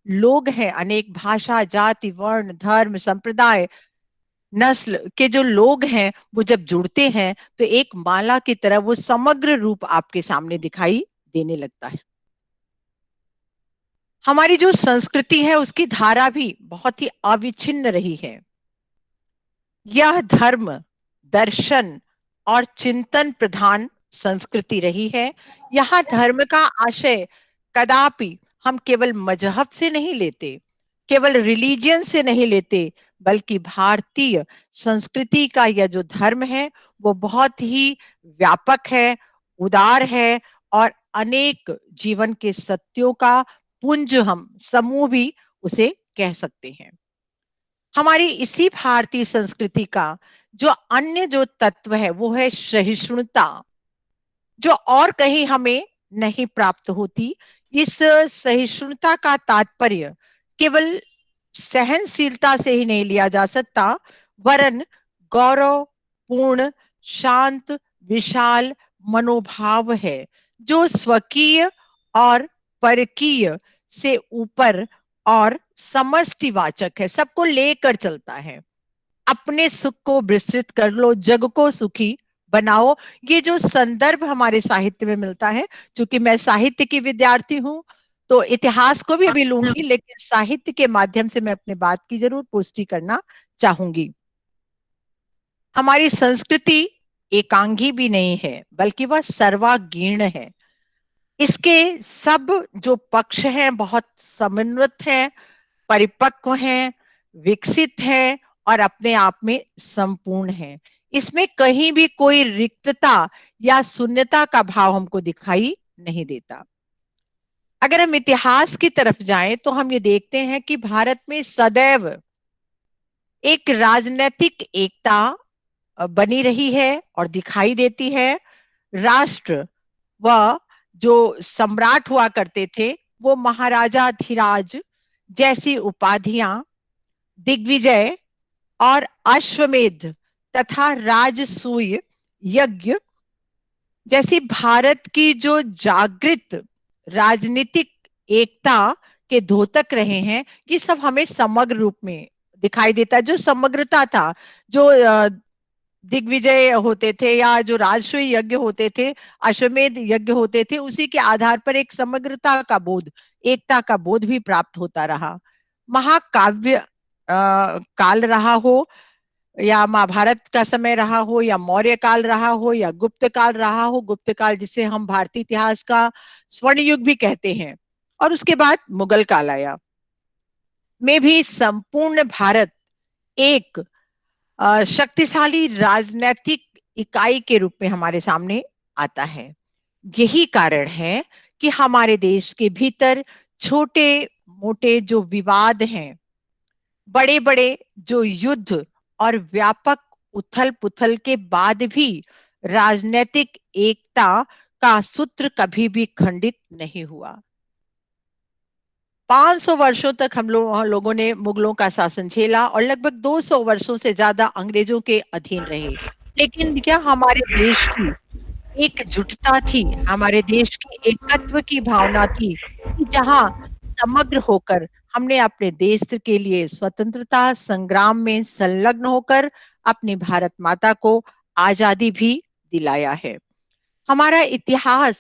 लोग हैं, अनेक भाषा, जाति, वर्ण, धर्म, संप्रदाय, नस्ल के जो लोग हैं, वो जब जुड़ते हैं तो एक माला की तरह वो समग्र रूप आपके सामने दिखाई देने लगता है। हमारी जो संस्कृति है उसकी धारा भी बहुत ही अविच्छिन्न रही है। यह धर्म, दर्शन और चिंतन प्रधान संस्कृति रही है। यहाँ धर्म का आशय कदापि हम केवल मजहब से नहीं लेते, केवल रिलीजियन से नहीं लेते, बल्कि भारतीय संस्कृति का यह जो धर्म है वो बहुत ही व्यापक है, उदार है और अनेक जीवन के सत्यों का पुंज, हम समूह भी उसे कह सकते हैं। हमारी इसी भारतीय संस्कृति का जो अन्य जो तत्व है वो है सहिष्णुता, जो और कहीं हमें नहीं प्राप्त होती। इस सहिष्णुता का तात्पर्य केवल सहनशीलता से ही नहीं लिया जा सकता, वरन गौरव पूर्ण, शांत, विशाल मनोभाव है, जो स्वकीय और परकीय से ऊपर और समष्टिवाचक है, सबको लेकर चलता है। अपने सुख को विस्तृत कर लो, जग को सुखी बनाओ। ये जो संदर्भ हमारे साहित्य में मिलता है, क्योंकि मैं साहित्य की विद्यार्थी हूं तो इतिहास को भी अभी लूंगी, लेकिन साहित्य के माध्यम से मैं अपने बात की जरूर पुष्टि करना चाहूंगी। हमारी संस्कृति एकांगी भी नहीं है, बल्कि वह सर्वागीण है। इसके सब जो पक्ष हैं बहुत समन्वित हैं, परिपक्व हैं, विकसित हैं और अपने आप में संपूर्ण हैं। इसमें कहीं भी कोई रिक्तता या शून्यता का भाव हमको दिखाई नहीं देता। अगर हम इतिहास की तरफ जाएं तो हम ये देखते हैं कि भारत में सदैव एक राजनीतिक एकता बनी रही है और दिखाई देती है। राष्ट्र व जो सम्राट हुआ करते थे वो महाराजाधिराज जैसी उपाधियां, दिग्विजय और अश्वमेध तथा राजसूय यज्ञ जैसी भारत की जो जागृत राजनीतिक एकता के द्योतक रहे हैं, ये सब हमें समग्र रूप में दिखाई देता है। जो समग्रता था, जो दिग्विजय होते थे या जो राजसूय यज्ञ होते थे, अश्वमेध यज्ञ होते थे, उसी के आधार पर एक समग्रता का बोध, एकता का बोध भी प्राप्त होता रहा। महाकाव्य काल रहा हो या महाभारत का समय रहा हो या मौर्य काल रहा हो या गुप्त काल रहा हो, गुप्त काल जिसे हम भारतीय इतिहास का स्वर्ण युग भी कहते हैं, और उसके बाद मुगल काल आया, में भी संपूर्ण भारत एक शक्तिशाली राजनीतिक इकाई के रूप में हमारे सामने आता है। यही कारण है कि हमारे देश के भीतर छोटे मोटे जो विवाद हैं, बड़े बड़े जो युद्ध और व्यापक उथल पुथल के बाद भी राजनीतिक एकता का सूत्र कभी भी खंडित नहीं हुआ। 500 वर्षों तक हम लोगों ने मुगलों का शासन झेला और लगभग 200 वर्षों से ज्यादा अंग्रेजों के अधीन रहे, लेकिन क्या हमारे देश की एकजुटता थी, हमारे देश की एकत्व की भावना थी कि जहां समग्र होकर हमने अपने देश के लिए स्वतंत्रता संग्राम में संलग्न होकर अपनी भारत माता को आजादी भी दिलाया है। हमारा इतिहास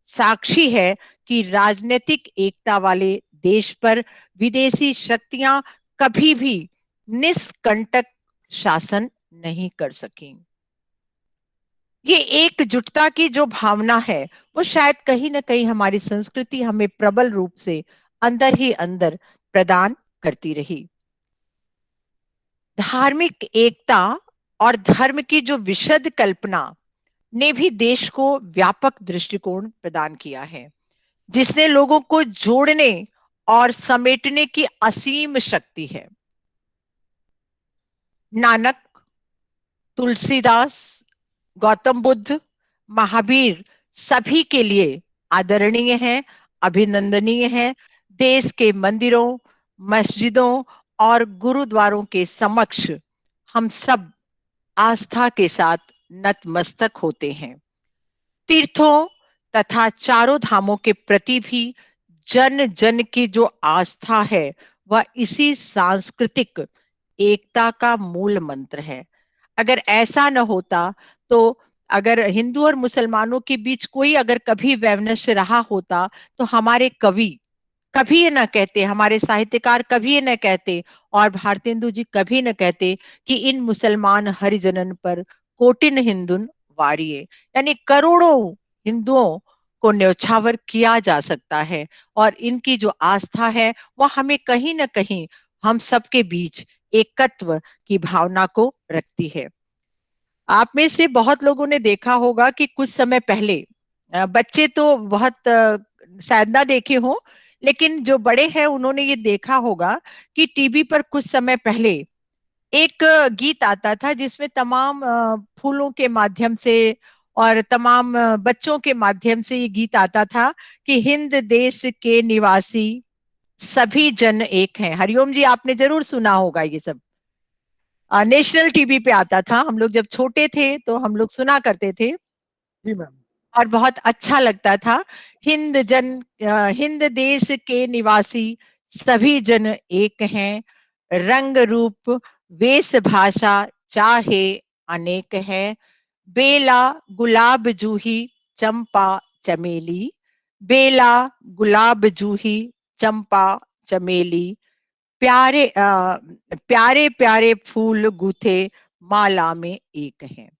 साक्षी है कि राजनीतिक एकता वाले देश पर विदेशी शक्तियां कभी भी निष्कंटक शासन नहीं कर सकी। ये एकजुटता की जो भावना है वो शायद कहीं ना कहीं हमारी संस्कृति हमें प्रबल रूप से अंदर ही अंदर प्रदान करती रही। धार्मिक एकता और धर्म की जो विशद कल्पना ने भी देश को व्यापक दृष्टिकोण प्रदान किया है, जिसने लोगों को जोड़ने और समेटने की असीम शक्ति है। नानक, तुलसीदास, गौतम बुद्ध, महावीर सभी के लिए आदरणीय हैं, अभिनंदनीय हैं। देश के मंदिरों, मस्जिदों और गुरुद्वारों के समक्ष हम सब आस्था के साथ नतमस्तक होते हैं। तीर्थों तथा चारों धामों के प्रति भी जन जन की जो आस्था है वह इसी सांस्कृतिक एकता का मूल मंत्र है। अगर ऐसा न होता तो अगर हिंदू और मुसलमानों के बीच कोई अगर कभी वैमनस्य रहा होता तो हमारे कवि कभी ये न कहते, हमारे साहित्यकार कभी ये न कहते और भारतेंदु जी कभी न कहते कि इन मुसलमान हरिजनन पर कोटिन हिंदुन वारिये, यानी करोड़ों हिंदुओं को न्यौछावर किया जा सकता है। और इनकी जो आस्था है वह हमें कहीं ना कहीं हम सबके बीच एकत्व की भावना को रखती है। आप में से बहुत लोगों ने देखा होगा कि कुछ समय पहले बच्चे तो बहुत शायद ना देखे हो, लेकिन जो बड़े हैं उन्होंने ये देखा होगा कि टीवी पर कुछ समय पहले एक गीत आता था जिसमें तमाम फूलों के माध्यम से और तमाम बच्चों के माध्यम से ये गीत आता था कि हिंद देश के निवासी सभी जन एक हैं। हरिओम जी, आपने जरूर सुना होगा ये सब। नेशनल टीवी पे आता था, हम लोग जब छोटे थे तो हम लोग सुना करते थे। जी मैम। और बहुत अच्छा लगता था। हिंद जन हिंद देश के निवासी सभी जन एक हैं, रंग रूप वेश भाषा चाहे अनेक है, बेला गुलाब जूही चंपा चमेली, बेला गुलाब जूही चंपा चमेली, प्यारे प्यारे प्यारे फूल गूथे माला में एक हैं।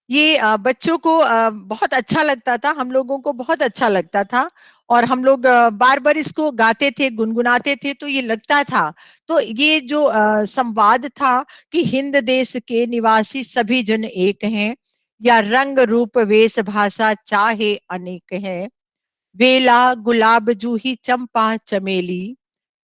ये बच्चों को बहुत अच्छा लगता था, हम लोगों को बहुत अच्छा लगता था और हम लोग बार बार इसको गाते थे, गुनगुनाते थे, तो ये लगता था। तो ये जो संवाद था कि हिंद देश के निवासी सभी जन एक हैं, या रंग रूप वेश भाषा चाहे अनेक है, बेला गुलाब जूही चंपा चमेली,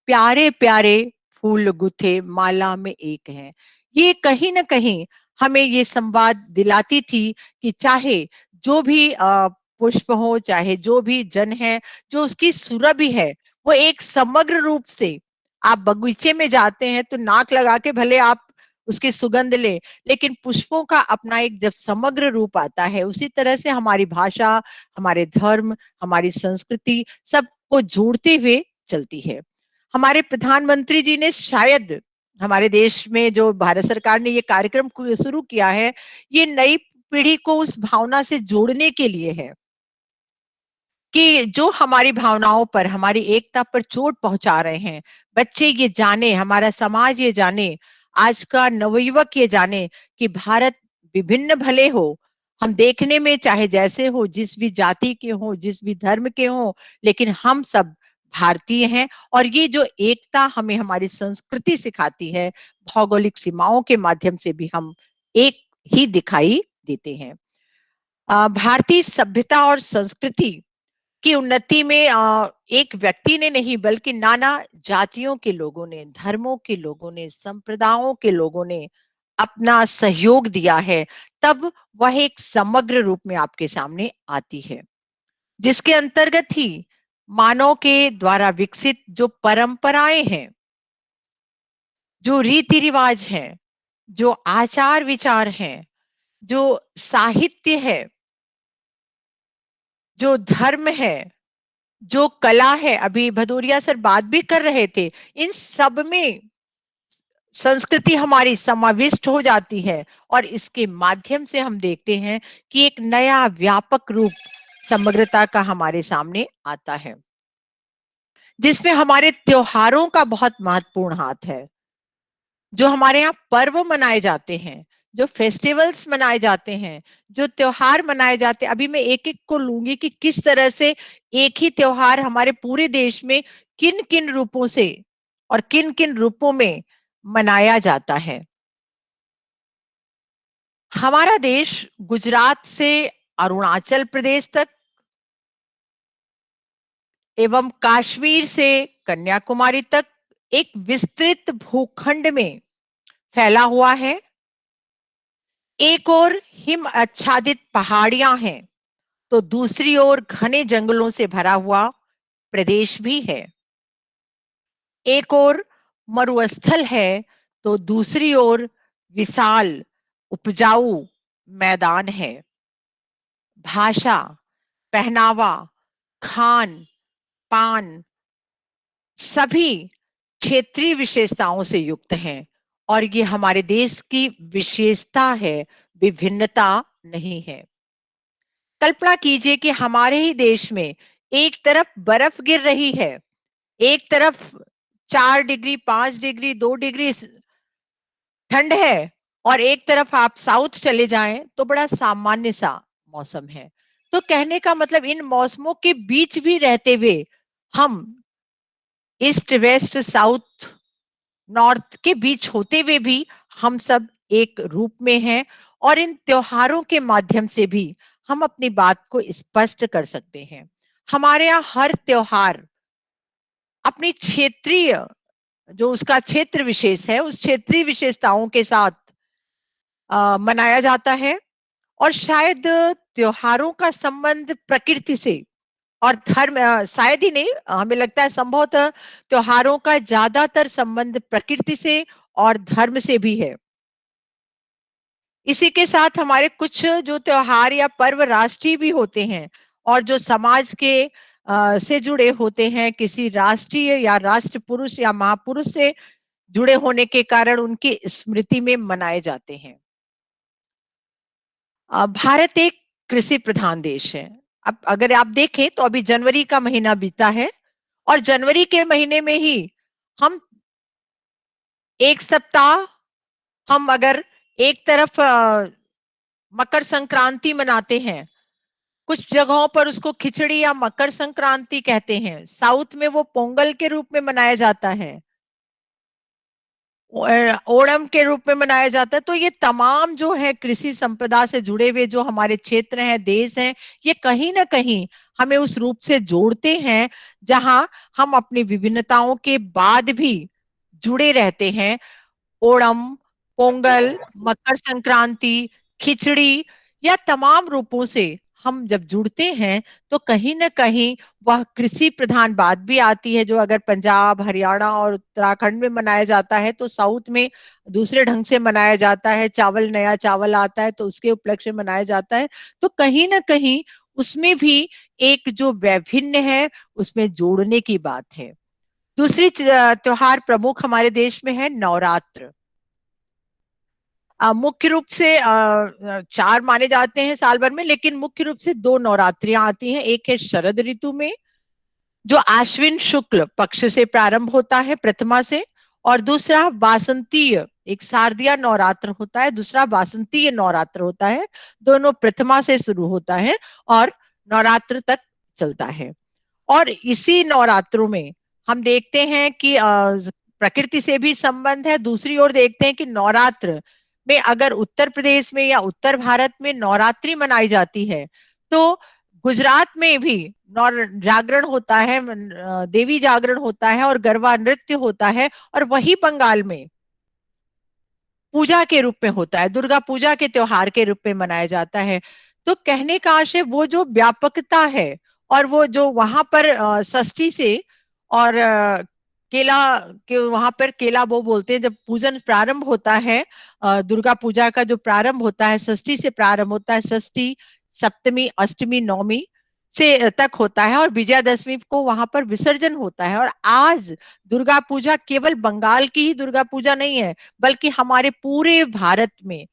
प्यारे प्यारे फूल गुथे माला में एक है, ये कहीं ना कहीं हमें ये संवाद दिलाती थी कि चाहे जो भी पुष्प हो, चाहे जो भी जन है, जो उसकी सुरभि है, वो एक समग्र रूप से, आप बगीचे में जाते हैं तो नाक लगा के भले आप उसकी सुगंध ले, लेकिन पुष्पों का अपना एक जब समग्र रूप आता है, उसी तरह से हमारी भाषा, हमारे धर्म, हमारी संस्कृति सबको जोड़ते हुए चलती है। हमारे प्रधानमंत्री जी ने शायद हमारे देश में जो भारत सरकार ने ये कार्यक्रम शुरू किया है, ये नई पीढ़ी को उस भावना से जोड़ने के लिए है कि जो हमारी भावनाओं पर, हमारी एकता पर चोट पहुंचा रहे हैं, बच्चे ये जाने, हमारा समाज ये जाने, आज का नवयुवक ये जाने कि भारत विभिन्न भले हो, हम देखने में चाहे जैसे हो, जिस भी जाति के हो, जिस भी धर्म के हो, लेकिन हम सब भारतीय हैं। और ये जो एकता हमें हमारी संस्कृति सिखाती है, भौगोलिक सीमाओं के माध्यम से भी हम एक ही दिखाई देते हैं। भारतीय सभ्यता और संस्कृति की उन्नति में एक व्यक्ति ने नहीं, बल्कि नाना जातियों के लोगों ने, धर्मों के लोगों ने, संप्रदायों के लोगों ने अपना सहयोग दिया है, तब वह एक समग्र रूप में आपके सामने आती है, जिसके अंतर्गत ही मानव के द्वारा विकसित जो परंपराएं हैं, जो रीति रिवाज हैं, जो आचार विचार हैं, जो साहित्य है, जो धर्म है, जो कला है, अभी भदौरिया सर बात भी कर रहे थे, इन सब में संस्कृति हमारी समाविष्ट हो जाती है। और इसके माध्यम से हम देखते हैं कि एक नया व्यापक रूप समग्रता का हमारे सामने आता है, जिसमें हमारे त्योहारों का बहुत महत्वपूर्ण हाथ है। जो हमारे यहाँ पर्व मनाए जाते हैं, जो फेस्टिवल्स मनाए जाते हैं, जो त्योहार मनाए जाते हैं, अभी मैं एक एक को लूंगी कि किस तरह से एक ही त्योहार हमारे पूरे देश में किन किन रूपों से और किन किन रूपों में मनाया जाता है। हमारा देश गुजरात से अरुणाचल प्रदेश तक एवं कश्मीर से कन्याकुमारी तक एक विस्तृत भूखंड में फैला हुआ है। एक और हिम आच्छादित पहाड़ियां हैं, तो दूसरी ओर घने जंगलों से भरा हुआ प्रदेश भी है। एक और मरुस्थल है, तो दूसरी ओर विशाल उपजाऊ मैदान है। भाषा, पहनावा, खान पान सभी क्षेत्रीय विशेषताओं से युक्त हैं और ये हमारे देश की विशेषता है, विभिन्नता नहीं है। कल्पना कीजिए कि हमारे ही देश में एक तरफ बर्फ गिर रही है, एक तरफ 4 डिग्री 5 डिग्री 2 डिग्री ठंड है, और एक तरफ आप साउथ चले जाएं तो बड़ा सामान्य सा मौसम है। तो कहने का मतलब इन मौसमों के बीच भी रहते हुए हम ईस्ट वेस्ट साउथ नॉर्थ के बीच होते हुए भी हम सब एक रूप में हैं, और इन त्योहारों के माध्यम से भी हम अपनी बात को स्पष्ट कर सकते हैं। हमारे यहाँ हर त्योहार अपनी क्षेत्रीय, जो उसका क्षेत्र विशेष है, उस क्षेत्रीय विशेषताओं के साथ मनाया जाता है। और शायद त्योहारों का संबंध प्रकृति से और धर्म, शायद ही नहीं, हमें लगता है संभवतः त्योहारों का ज्यादातर संबंध प्रकृति से और धर्म से भी है। इसी के साथ हमारे कुछ जो त्योहार या पर्व राष्ट्रीय भी होते हैं और जो समाज के से जुड़े होते हैं, किसी राष्ट्रीय या राष्ट्र पुरुष या महापुरुष से जुड़े होने के कारण उनकी स्मृति में मनाए जाते हैं। भारत एक कृषि प्रधान देश है। अब अगर आप देखें तो अभी जनवरी का महीना बीता है, और जनवरी के महीने में ही हम एक सप्ताह, हम अगर एक तरफ मकर संक्रांति मनाते हैं, कुछ जगहों पर उसको खिचड़ी या मकर संक्रांति कहते हैं, साउथ में वो पोंगल के रूप में मनाया जाता है, ओणम के रूप में मनाया जाता है। तो ये तमाम जो है कृषि संपदा से जुड़े हुए जो हमारे क्षेत्र हैं, देश हैं, ये कहीं ना कहीं हमें उस रूप से जोड़ते हैं जहां हम अपनी विभिन्नताओं के बाद भी जुड़े रहते हैं। ओणम, पोंगल, मकर संक्रांति, खिचड़ी या तमाम रूपों से हम जब जुड़ते हैं तो कहीं ना कहीं वह कृषि प्रधान बात भी आती है, जो अगर पंजाब, हरियाणा और उत्तराखंड में मनाया जाता है तो साउथ में दूसरे ढंग से मनाया जाता है। चावल, नया चावल आता है तो उसके उपलक्ष्य में मनाया जाता है। तो कहीं ना कहीं उसमें भी एक जो वैभिन्न है उसमें जोड़ने की बात है। दूसरी त्योहार प्रमुख हमारे देश में है नवरात्र। मुख्य रूप से 4 माने जाते हैं साल भर में, लेकिन मुख्य रूप से 2 नवरात्रियां आती हैं। एक है शरद ऋतु में, जो आश्विन शुक्ल पक्ष से प्रारंभ होता है, प्रथमा से, और दूसरा वासंतीय, एक शारदीय नवरात्र होता है, दूसरा वासंतीय नवरात्र होता है। दोनों प्रथमा से शुरू होता है और नवरात्र तक चलता है। और इसी नवरात्रों में हम देखते हैं कि प्रकृति से भी संबंध है। दूसरी ओर देखते हैं कि नवरात्र में अगर उत्तर प्रदेश में या उत्तर भारत में नवरात्रि मनाई जाती है, तो गुजरात में भी नौ जागरण होता है, देवी जागरण होता है और गरबा नृत्य होता है, और वही बंगाल में पूजा के रूप में होता है, दुर्गा पूजा के त्योहार के रूप में मनाया जाता है। तो कहने का आशय वो जो व्यापकता है, और वो जो वहां पर षष्ठी से और केला के वहां पर केला वो बोलते हैं, जब पूजन प्रारंभ होता है, दुर्गा पूजा का जो प्रारंभ होता है षष्ठी से प्रारंभ होता है, षष्ठी, सप्तमी, अष्टमी, नवमी से तक होता है, और विजयादशमी को वहां पर विसर्जन होता है। और आज दुर्गा पूजा केवल बंगाल की ही दुर्गा पूजा नहीं है, बल्कि हमारे पूरे भारत में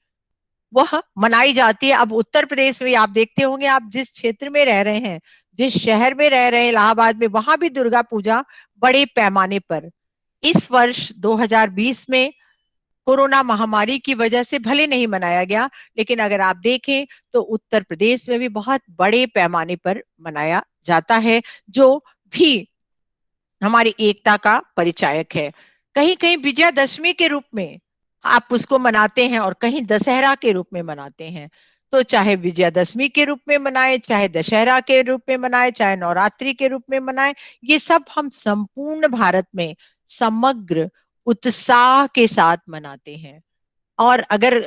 वह मनाई जाती है। अब उत्तर प्रदेश में आप देखते होंगे, आप जिस क्षेत्र में रह रहे हैं, जिस शहर में रह रहे हैं, इलाहाबाद में, वहां भी दुर्गा पूजा बड़े पैमाने पर इस वर्ष 2020 में कोरोना महामारी की वजह से भले नहीं मनाया गया, लेकिन अगर आप देखें तो उत्तर प्रदेश में भी बहुत बड़े पैमाने पर मनाया जाता है, जो भी हमारी एकता का परिचायक है। कहीं कहीं विजयादशमी के रूप में आप उसको मनाते हैं और कहीं दशहरा के रूप में मनाते हैं। तो चाहे विजयादशमी के रूप में मनाए, चाहे दशहरा के रूप में मनाए, चाहे नवरात्रि के रूप में मनाए, ये सब हम संपूर्ण भारत में समग्र उत्साह के साथ मनाते हैं। और अगर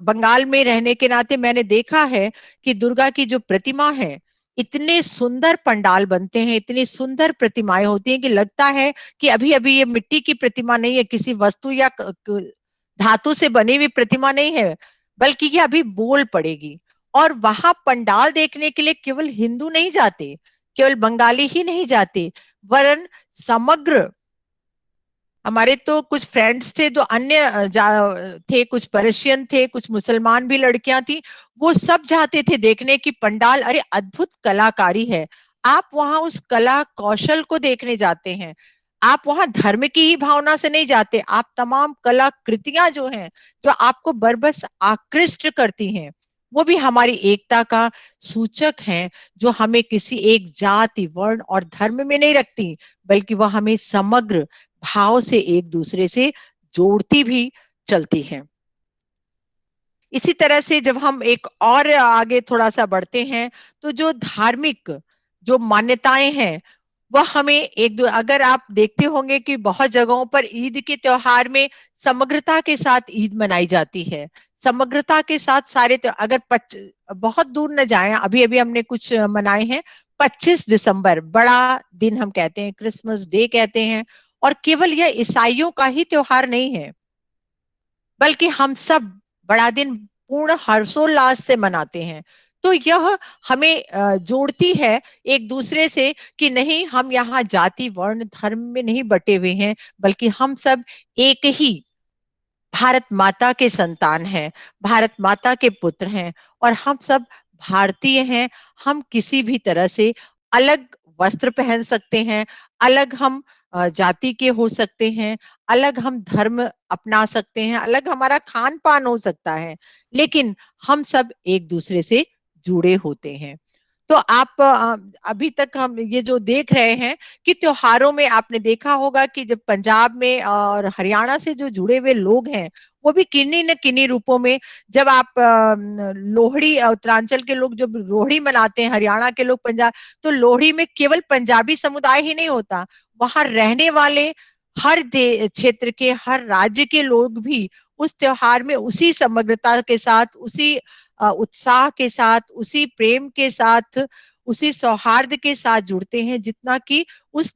बंगाल में रहने के नाते मैंने देखा है कि दुर्गा की जो प्रतिमा है, इतने सुंदर पंडाल बनते हैं, इतनी सुंदर प्रतिमाएं होती हैं कि लगता है कि अभी अभी ये मिट्टी की प्रतिमा नहीं है, किसी वस्तु या धातु से बनी हुई प्रतिमा नहीं है, बल्कि ये अभी बोल पड़ेगी। और वहां पंडाल देखने के लिए केवल हिंदू नहीं जाते, केवल बंगाली ही नहीं जाते, वरन समग्र। हमारे तो कुछ फ्रेंड्स थे जो अन्य थे, कुछ पर्शियन थे, कुछ मुसलमान भी लड़कियां थी। वो सब जाते थे देखने की पंडाल, अरे अद्भुत कलाकारी है। आप वहां उस कला कौशल को देखने जाते हैं। आप वहां धर्म की ही भावना से नहीं जाते, आप तमाम कलाकृतियां जो हैं, जो आपको बरबस आकृष्ट करती हैं, वो भी हमारी एकता का सूचक हैं, जो हमें किसी एक जाति, वर्ण और धर्म में नहीं रखती, बल्कि वह हमें समग्र भाव से एक दूसरे से जोड़ती भी चलती हैं। इसी तरह से जब हम एक और आगे थोड़ा सा बढ़ते हैं, तो जो धार्मिक जो मान्यताएं हैं, वह हमें एक दो, अगर आप देखते होंगे कि बहुत जगहों पर ईद के त्योहार में समग्रता के साथ ईद मनाई जाती है। समग्रता के साथ सारे अगर बहुत दूर न जाएं, अभी अभी हमने कुछ मनाए हैं। 25 दिसंबर बड़ा दिन हम कहते हैं, क्रिसमस डे कहते हैं। और केवल यह ईसाइयों का ही त्योहार नहीं है, बल्कि हम सब बड़ा दिन पूर्ण हर्षोल्लास से मनाते हैं। तो यह हमें जोड़ती है एक दूसरे से, कि नहीं, हम यहाँ जाति वर्ण धर्म में नहीं बटे हुए हैं, बल्कि हम सब एक ही भारत माता के संतान हैं, भारत माता के पुत्र हैं, और हम सब भारतीय हैं। हम किसी भी तरह से अलग वस्त्र पहन सकते हैं, अलग हम जाति के हो सकते हैं, अलग हम धर्म अपना सकते हैं, अलग हमारा खान पान हो सकता है, लेकिन हम सब एक दूसरे से जुड़े होते हैं। तो आप अभी तक हम ये जो देख रहे हैं कि त्योहारों में आपने देखा होगा कि जब पंजाब में और हरियाणा से जो जुड़े हुए लोग हैं, वो भी किन्हीं न किन्हीं रूपों में, जब आप लोहड़ी, उत्तरांचल के लोग जब लोहड़ी मनाते हैं, हरियाणा के लोग पंजाब, तो लोहड़ी में केवल पंजाबी समुदाय ही नहीं होता, वहां रहने वाले हर क्षेत्र के, हर राज्य के लोग भी उस त्योहार में उसी समग्रता के साथ, उसी उत्साह के साथ, उसी प्रेम के साथ, उसी सौहार्द के साथ जुड़ते हैं, जितना कि उस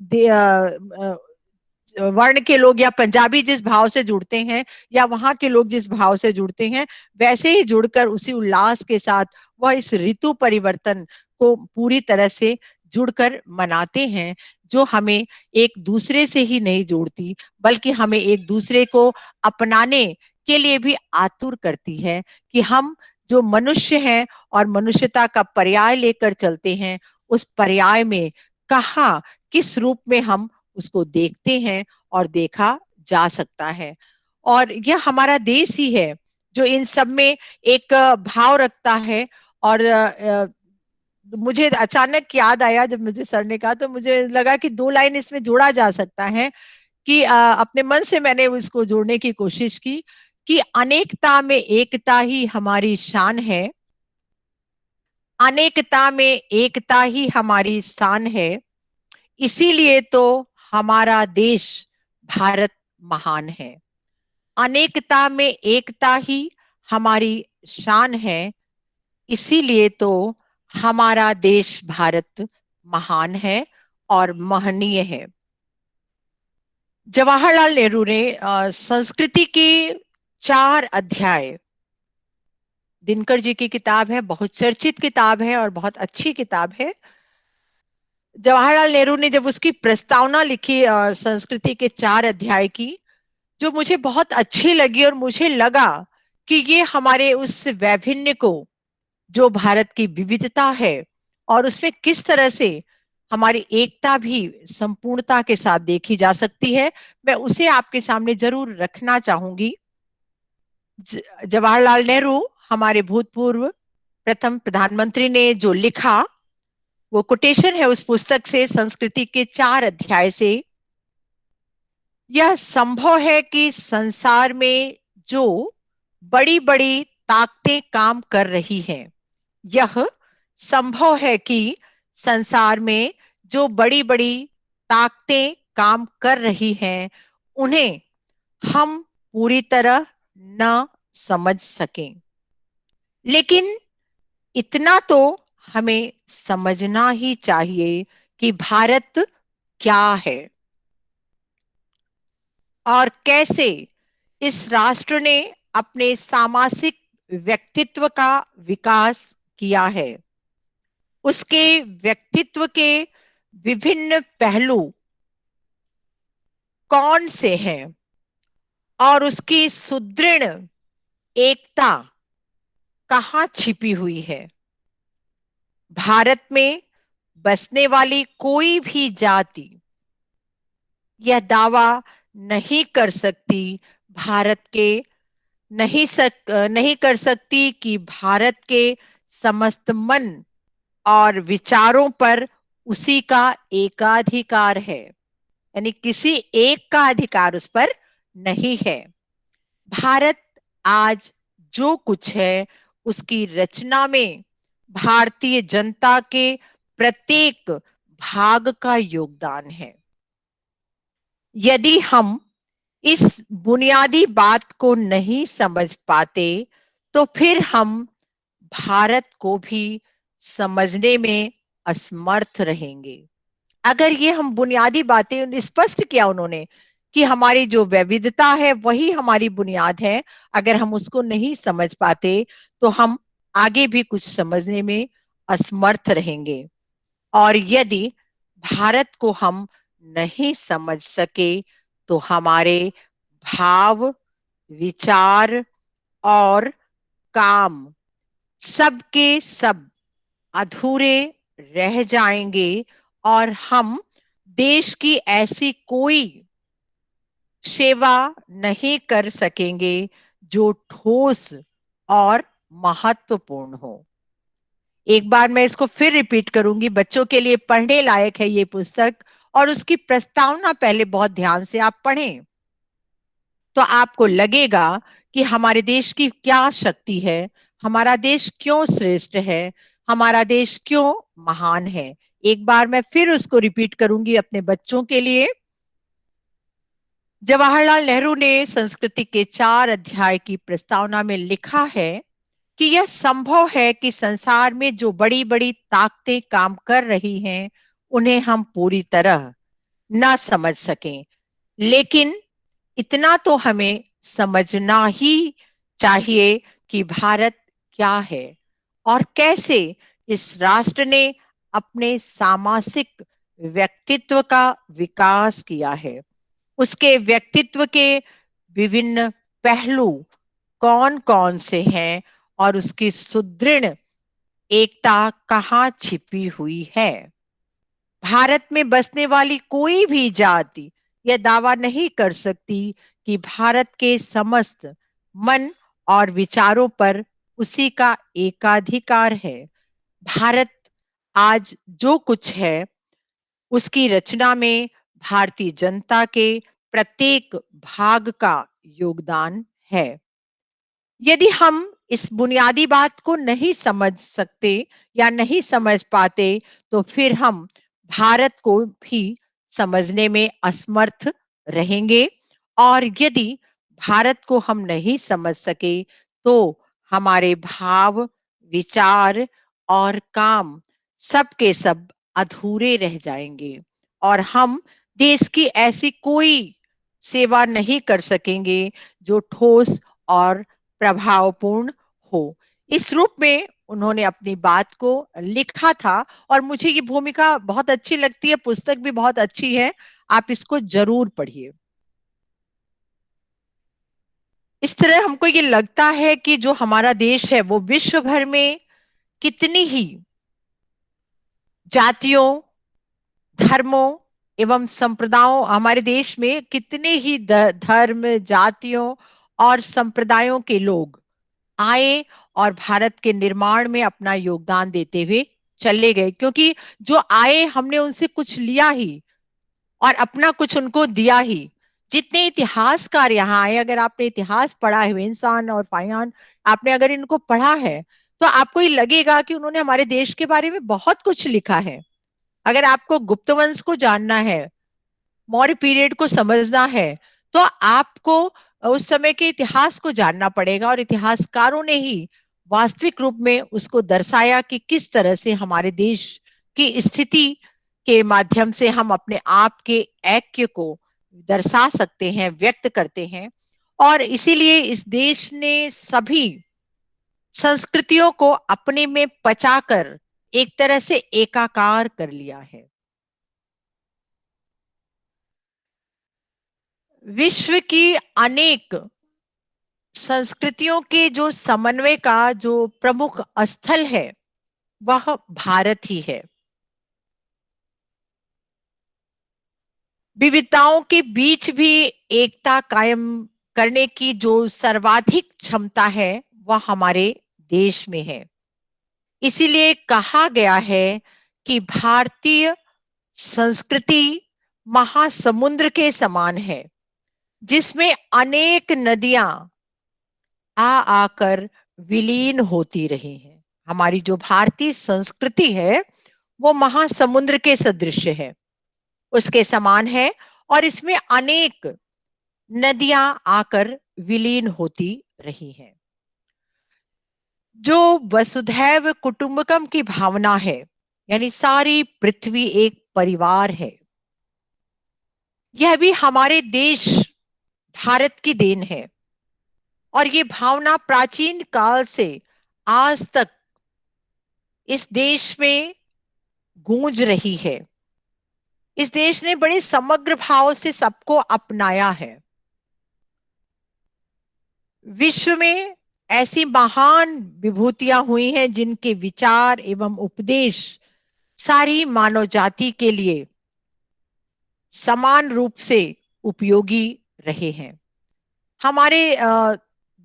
वर्ण के लोग या पंजाबी जिस भाव से जुड़ते हैं, या वहां के लोग जिस भाव से जुड़ते हैं, वैसे ही जुड़कर उसी उल्लास के साथ वह इस ऋतु परिवर्तन को पूरी तरह से जुड़कर मनाते हैं, जो हमें एक दूसरे से ही नहीं जोड़ती, बल्कि हमें एक दूसरे को अपनाने के लिए भी आतुर करती है, कि हम जो मनुष्य हैं और मनुष्यता का पर्याय लेकर चलते हैं, उस पर्याय में कहाँ, किस रूप में हम उसको देखते हैं और देखा जा सकता है। और यह हमारा देश ही है जो इन सब में एक भाव रखता है। और मुझे अचानक याद आया जब मुझे सर ने कहा, तो मुझे लगा कि दो लाइन इसमें जोड़ा जा सकता है, कि अपने मन से मैंने इसको जोड़ने की कोशिश की, कि अनेकता में एकता ही हमारी शान है, अनेकता में एकता ही हमारी शान है, इसीलिए तो हमारा देश भारत महान है। अनेकता में एकता ही हमारी शान है, इसीलिए तो हमारा देश भारत महान है और महनीय है। जवाहरलाल नेहरू ने संस्कृति के 4 अध्याय, दिनकर जी की किताब है, बहुत चर्चित किताब है और बहुत अच्छी किताब है। जवाहरलाल नेहरू ने जब उसकी प्रस्तावना लिखी संस्कृति के 4 अध्याय की, जो मुझे बहुत अच्छी लगी, और मुझे लगा कि ये हमारे उस वैभिन्य को, जो भारत की विविधता है, और उसमें किस तरह से हमारी एकता भी संपूर्णता के साथ देखी जा सकती है, मैं उसे आपके सामने जरूर रखना चाहूंगी। जवाहरलाल नेहरू, हमारे भूतपूर्व प्रथम प्रधानमंत्री ने जो लिखा, वो कोटेशन है उस पुस्तक से, संस्कृति के 4 अध्याय से। यह संभव है कि संसार में जो बड़ी बड़ी ताकतें काम कर रही हैं, यह संभव है कि संसार में जो बड़ी बड़ी ताकतें काम कर रही हैं, उन्हें हम पूरी तरह न समझ सकें, लेकिन इतना तो हमें समझना ही चाहिए कि भारत क्या है, और कैसे इस राष्ट्र ने अपने सामाजिक व्यक्तित्व का विकास किया है। उसके व्यक्तित्व के विभिन्न पहलू कौन से हैं और उसकी सुदृढ़ एकता कहाँ छिपी हुई है। भारत में बसने वाली कोई भी जाति यह दावा नहीं कर सकती भारत के नहीं कर सकती कि भारत के समस्त मन और विचारों पर उसी का एकाधिकार है, यानी किसी एक का अधिकार उस पर नहीं है। भारत आज जो कुछ है उसकी रचना में भारतीय जनता के प्रत्येक भाग का योगदान है। यदि हम इस बुनियादी बात को नहीं समझ पाते तो फिर हम भारत को भी समझने में असमर्थ रहेंगे। अगर ये हम बुनियादी बातें स्पष्ट किया उन्होंने कि हमारी जो विविधता है वही हमारी बुनियाद है, अगर हम उसको नहीं समझ पाते तो हम आगे भी कुछ समझने में असमर्थ रहेंगे। और यदि भारत को हम नहीं समझ सके तो हमारे भाव, विचार और काम सबके सब अधूरे रह जाएंगे और हम देश की ऐसी कोई सेवा नहीं कर सकेंगे जो ठोस और महत्वपूर्ण हो। एक बार मैं इसको फिर रिपीट करूंगी, बच्चों के लिए पढ़ने लायक है ये पुस्तक और उसकी प्रस्तावना पहले बहुत ध्यान से आप पढ़ें तो आपको लगेगा कि हमारे देश की क्या शक्ति है, हमारा देश क्यों श्रेष्ठ है, हमारा देश क्यों महान है। एक बार मैं फिर उसको रिपीट करूंगी अपने बच्चों के लिए। जवाहरलाल नेहरू ने संस्कृति के 4 अध्याय की प्रस्तावना में लिखा है कि यह संभव है कि संसार में जो बड़ी बड़ी ताकतें काम कर रही हैं उन्हें हम पूरी तरह ना समझ सकें, लेकिन इतना तो हमें समझना ही चाहिए कि भारत क्या है और कैसे इस राष्ट्र ने अपने सामाजिक व्यक्तित्व का विकास किया है। उसके व्यक्तित्व के विभिन्न पहलू कौन कौन से हैं और उसकी सुदृढ़ एकता कहाँ छिपी हुई है। भारत में बसने वाली कोई भी जाति यह दावा नहीं कर सकती कि भारत के समस्त मन और विचारों पर उसी का एकाधिकार है। भारत आज जो कुछ है उसकी रचना में भारतीय जनता के प्रत्येक भाग का योगदान है। यदि हम इस बुनियादी बात को नहीं समझ सकते या नहीं समझ पाते तो फिर हम भारत को भी समझने में असमर्थ रहेंगे। और यदि भारत को हम नहीं समझ सके तो हमारे भाव, विचार और काम सब के सब अधूरे रह जाएंगे और हम देश की ऐसी कोई सेवा नहीं कर सकेंगे जो ठोस और प्रभावपूर्ण हो। इस रूप में उन्होंने अपनी बात को लिखा था और मुझे ये भूमिका बहुत अच्छी लगती है, पुस्तक भी बहुत अच्छी है, आप इसको जरूर पढ़िए। इस तरह हमको ये लगता है कि जो हमारा देश है वो विश्व भर में कितनी ही जातियों, धर्मों एवं संप्रदायों, हमारे देश में कितने ही धर्म, जातियों और संप्रदायों के लोग आए और भारत के निर्माण में अपना योगदान देते हुए चले गए, क्योंकि जो आए हमने उनसे कुछ लिया ही और अपना कुछ उनको दिया ही। जितने इतिहासकार यहाँ आए, अगर आपने इतिहास पढ़ा है, इंसान और फायान, आपने अगर इनको पढ़ा है तो आपको ये लगेगा कि उन्होंने हमारे देश के बारे में बहुत कुछ लिखा है। अगर आपको गुप्त वंश को जानना है, मौर्य पीरियड को समझना है, तो आपको उस समय के इतिहास को जानना पड़ेगा और इतिहासकारों ने ही वास्तविक रूप में उसको दर्शाया कि किस तरह से हमारे देश की स्थिति के माध्यम से हम अपने आप के ऐक्य को दर्शा सकते हैं, व्यक्त करते हैं। और इसीलिए इस देश ने सभी संस्कृतियों को अपने में पचाकर एक तरह से एकाकार कर लिया है। विश्व की अनेक संस्कृतियों के जो समन्वय का जो प्रमुख स्थल है वह भारत ही है। विविधताओं के बीच भी एकता कायम करने की जो सर्वाधिक क्षमता है वह हमारे देश में है। इसीलिए कहा गया है कि भारतीय संस्कृति महासमुद्र के समान है, जिसमें अनेक नदियां आ आकर विलीन होती रही हैं। हमारी जो भारतीय संस्कृति है वो महासमुद्र के सदृश है, उसके समान है, और इसमें अनेक नदियां आकर विलीन होती रही हैं। जो वसुधैव कुटुंबकम की भावना है, यानी सारी पृथ्वी एक परिवार है, यह भी हमारे देश भारत की देन है। और ये भावना प्राचीन काल से आज तक इस देश में गूंज रही है। इस देश ने बड़े समग्र भाव से सबको अपनाया है। विश्व में ऐसी महान विभूतियां हुई हैं जिनके विचार एवं उपदेश सारी मानव जाति के लिए समान रूप से उपयोगी रहे हैं। हमारे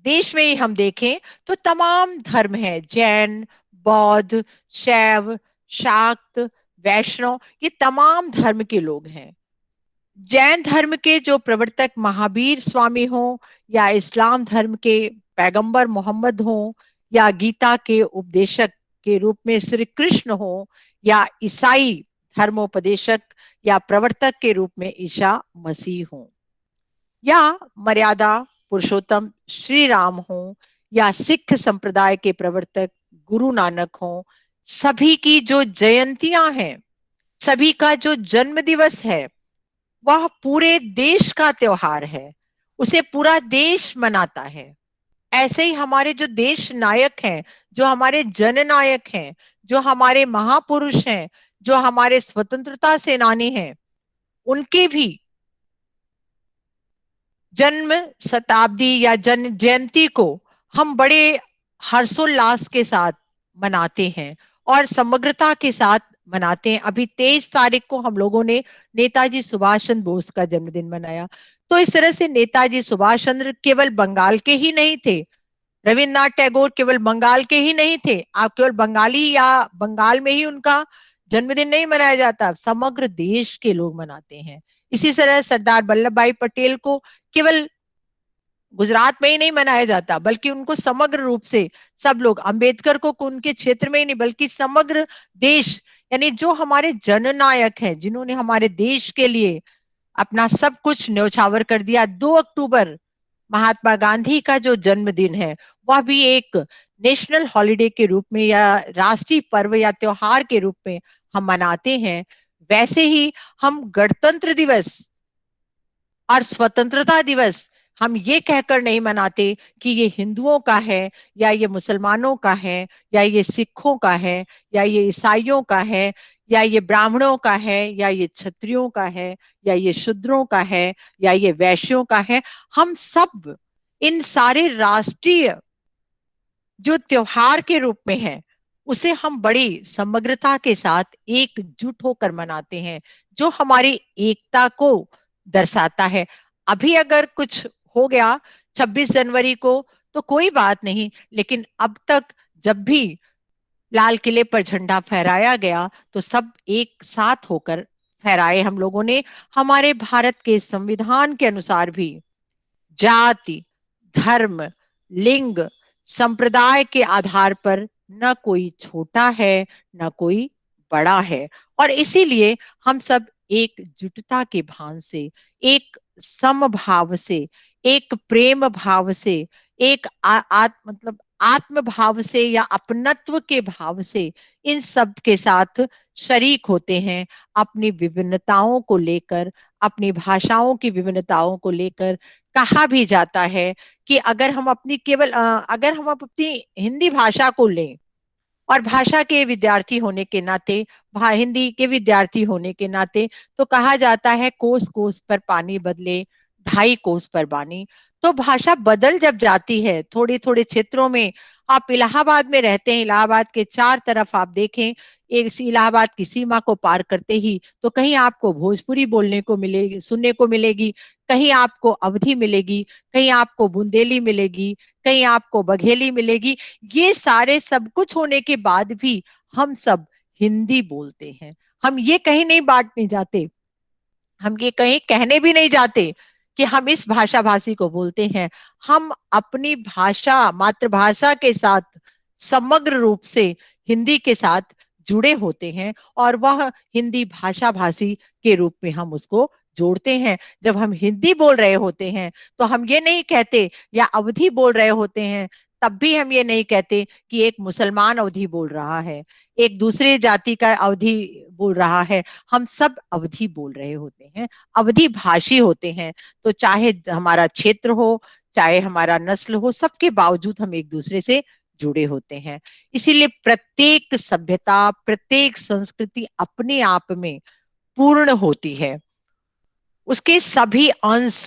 देश में ही हम देखें तो तमाम धर्म हैं, जैन, बौद्ध, शैव, शाक्त, वैष्णव, ये तमाम धर्म के लोग हैं। जैन धर्म के जो प्रवर्तक महावीर स्वामी हो, या इस्लाम धर्म के पैगंबर मोहम्मद हो, या गीता के उपदेशक के रूप में श्री कृष्ण हो, या ईसाई धर्मोपदेशक या प्रवर्तक के रूप में ईसा मसीह हो, या मर्यादा पुरुषोत्तम श्री राम हो, या सिख संप्रदाय के प्रवर्तक गुरु नानक हो, सभी की जो जयंतियां हैं, सभी का जो जन्म दिवस है, वह पूरे देश का त्योहार है, उसे पूरा देश मनाता है। ऐसे ही हमारे जो देश नायक हैं, जो हमारे जननायक हैं, जो हमारे महापुरुष हैं, जो हमारे स्वतंत्रता सेनानी हैं, उनके भी जन्म शताब्दी या जन्म जयंती को हम बड़े हर्षोल्लास के साथ मनाते हैं और समग्रता के साथ मनाते हैं। अभी 23 तारीख को हम लोगों ने नेताजी सुभाष चंद्र बोस का जन्मदिन मनाया। तो इस तरह से नेताजी सुभाष चंद्र केवल बंगाल के ही नहीं थे, रविन्द्रनाथ टैगोर केवल बंगाल के ही नहीं थे। आप केवल बंगाली या बंगाल में ही उनका जन्मदिन नहीं मनाया जाता, समग्र देश के लोग मनाते हैं। इसी तरह सरदार वल्लभ भाई पटेल को केवल गुजरात में ही नहीं मनाया जाता, बल्कि उनको समग्र रूप से सब लोग, अंबेडकर को उनके क्षेत्र में ही नहीं बल्कि समग्र देश, यानी जो हमारे जननायक हैं, जिन्होंने हमारे देश के लिए अपना सब कुछ न्यौछावर कर दिया। 2 अक्टूबर महात्मा गांधी का जो जन्मदिन है, वह भी एक नेशनल हॉलिडे के रूप में या राष्ट्रीय पर्व या त्योहार के रूप में हम मनाते हैं। वैसे ही हम गणतंत्र दिवस और स्वतंत्रता दिवस हम ये कहकर नहीं मनाते कि ये हिंदुओं का है, या ये मुसलमानों का है, या ये सिखों का है, या ये ईसाइयों का है, या ये ब्राह्मणों का है, या ये क्षत्रियों का है, या ये शूद्रों का है, या ये वैश्यों का है। हम सब इन सारे राष्ट्रीय जो त्योहार के रूप में है, उसे हम बड़ी समग्रता के साथ एकजुट होकर मनाते हैं, जो हमारी एकता को दर्शाता है। अभी अगर कुछ हो गया 26 जनवरी को तो कोई बात नहीं, लेकिन अब तक जब भी लाल किले पर झंडा फहराया गया तो सब एक साथ होकर फहराए हम लोगों ने। हमारे भारत के संविधान के अनुसार भी जाति, धर्म, लिंग, संप्रदाय के आधार पर न कोई छोटा है न कोई बड़ा है, और इसीलिए हम सब एकजुटता के भान से, एक समभाव से, एक प्रेम भाव से, एक मतलब आत्म भाव से या अपनत्व के भाव से इन सब के साथ शरीक होते हैं। अपनी विभिन्नताओं को लेकर, अपनी भाषाओं की विभिन्नताओं को लेकर कहा भी जाता है कि अगर हम अपनी अगर हम अपनी हिंदी भाषा को लें, और भाषा के विद्यार्थी होने के नाते, हिंदी के विद्यार्थी होने के नाते, तो कहा जाता है कोस कोस पर पानी बदले, ढाई कोस पर बानी। तो भाषा बदल जब जाती है थोड़े थोड़े क्षेत्रों में, आप इलाहाबाद में रहते हैं, इलाहाबाद के चार तरफ आप देखें, एक इलाहाबाद की सीमा को पार करते ही तो कहीं आपको भोजपुरी बोलने को मिलेगी, सुनने को मिलेगी, कहीं आपको अवधी मिलेगी, कहीं आपको बुंदेली मिलेगी, कहीं आपको बघेली मिलेगी। ये सारे सब कुछ होने के बाद भी हम सब हिंदी बोलते हैं। हम ये कहीं नहीं बांटने जाते, हम ये कहीं कहने भी नहीं जाते कि हम इस भाषा भाषी को बोलते हैं। हम अपनी भाषा, मातृभाषा के साथ समग्र रूप से हिंदी के साथ जुड़े होते हैं, और वह हिंदी भाषा भाषी के रूप में हम उसको जोड़ते हैं। जब हम हिंदी बोल रहे होते हैं तो हम ये नहीं कहते, या अवधी बोल रहे होते हैं तब भी हम ये नहीं कहते कि एक मुसलमान अवधी बोल रहा है, एक दूसरे जाति का अवधी बोल रहा है। हम सब अवधी बोल रहे होते हैं, अवधी भाषी होते हैं। तो चाहे हमारा क्षेत्र हो, चाहे हमारा नस्ल हो, सबके बावजूद हम एक दूसरे से जुड़े होते हैं। इसीलिए प्रत्येक सभ्यता, प्रत्येक संस्कृति अपने आप में पूर्ण होती है। उसके सभी अंश,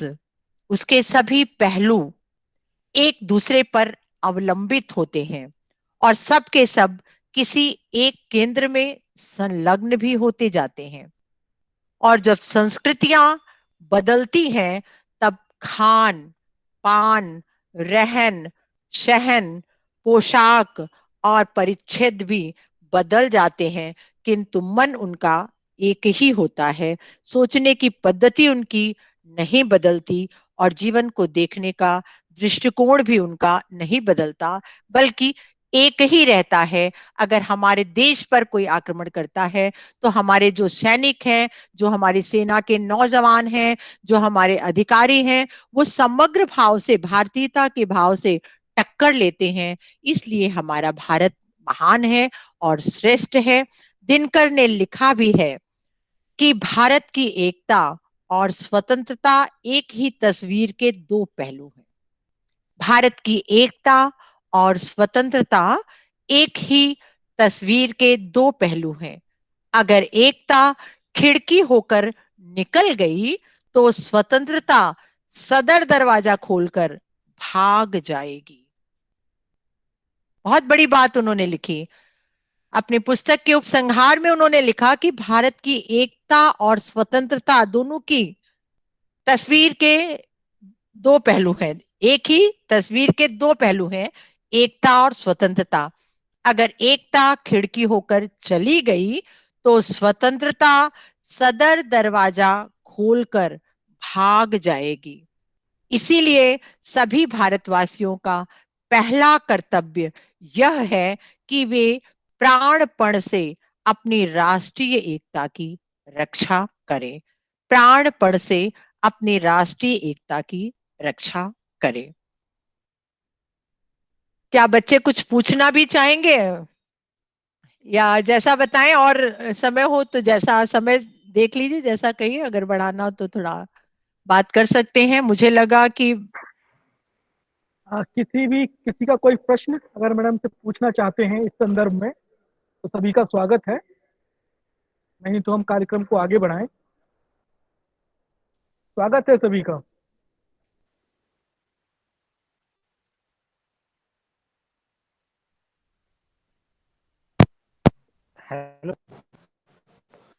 उसके सभी पहलू एक दूसरे पर अवलंबित होते हैं, और सब के सब किसी एक केंद्र में संलग्न भी होते जाते हैं। और जब संस्कृतियां बदलती हैं तब खान पान, रहन सहन, पोशाक और परिच्छेद भी बदल जाते हैं, किंतु मन उनका एक ही होता है। सोचने की पद्धति उनकी नहीं बदलती, और जीवन को देखने का दृष्टिकोण भी उनका नहीं बदलता, बल्कि एक ही रहता है। अगर हमारे देश पर कोई आक्रमण करता है तो हमारे जो सैनिक हैं, जो हमारी सेना के नौजवान हैं, जो हमारे अधिकारी हैं, वो समग्र भाव से, भारतीयता के भाव से टक्कर लेते हैं। इसलिए हमारा भारत महान है और श्रेष्ठ है। दिनकर ने लिखा भी है कि भारत की एकता और स्वतंत्रता एक ही तस्वीर के दो पहलू हैं। भारत की एकता और स्वतंत्रता एक ही तस्वीर के दो पहलू हैं। अगर एकता खिड़की होकर निकल गई तो स्वतंत्रता सदर दरवाजा खोलकर भाग जाएगी। बहुत बड़ी बात उन्होंने लिखी अपनी पुस्तक के उपसंहार में। उन्होंने लिखा कि भारत की एकता और स्वतंत्रता दोनों की तस्वीर के दो पहलू हैं, एक ही तस्वीर के दो पहलू हैं, एकता और स्वतंत्रता। अगर एकता खिड़की होकर चली गई तो स्वतंत्रता सदर दरवाजा खोलकर भाग जाएगी। इसीलिए सभी भारतवासियों का पहला कर्तव्य यह है कि वे प्राणपण से अपनी राष्ट्रीय एकता की रक्षा करें, प्राणपण से अपनी राष्ट्रीय एकता की रक्षा करें। क्या बच्चे कुछ पूछना भी चाहेंगे, या जैसा बताएं? और समय हो तो जैसा समय देख लीजिए, जैसा कहिए, अगर बढ़ाना हो तो थोड़ा बात कर सकते हैं। मुझे लगा कि किसी का कोई प्रश्न अगर मैडम से पूछना चाहते हैं इस संदर्भ में तो सभी का स्वागत है, नहीं तो हम कार्यक्रम को आगे बढ़ाएं। स्वागत है सभी का। हेलो।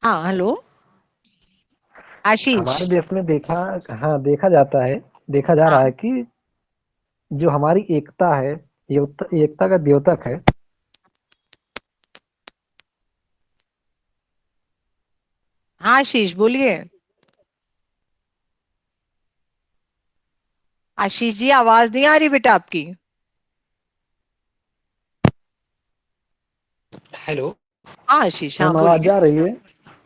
हाँ, हेलो आशीष। हमारे देश में हाँ, देखा जाता है, देखा जा रहा हाँ है कि जो हमारी एकता है, ये एकता का द्योतक है। हाँ आशीष बोलिए। आशीष जी, आवाज नहीं आ रही बेटा आपकी। हेलो। हाँ आशीष, हाँ मैम, आवाज बोलिए। जा रही है?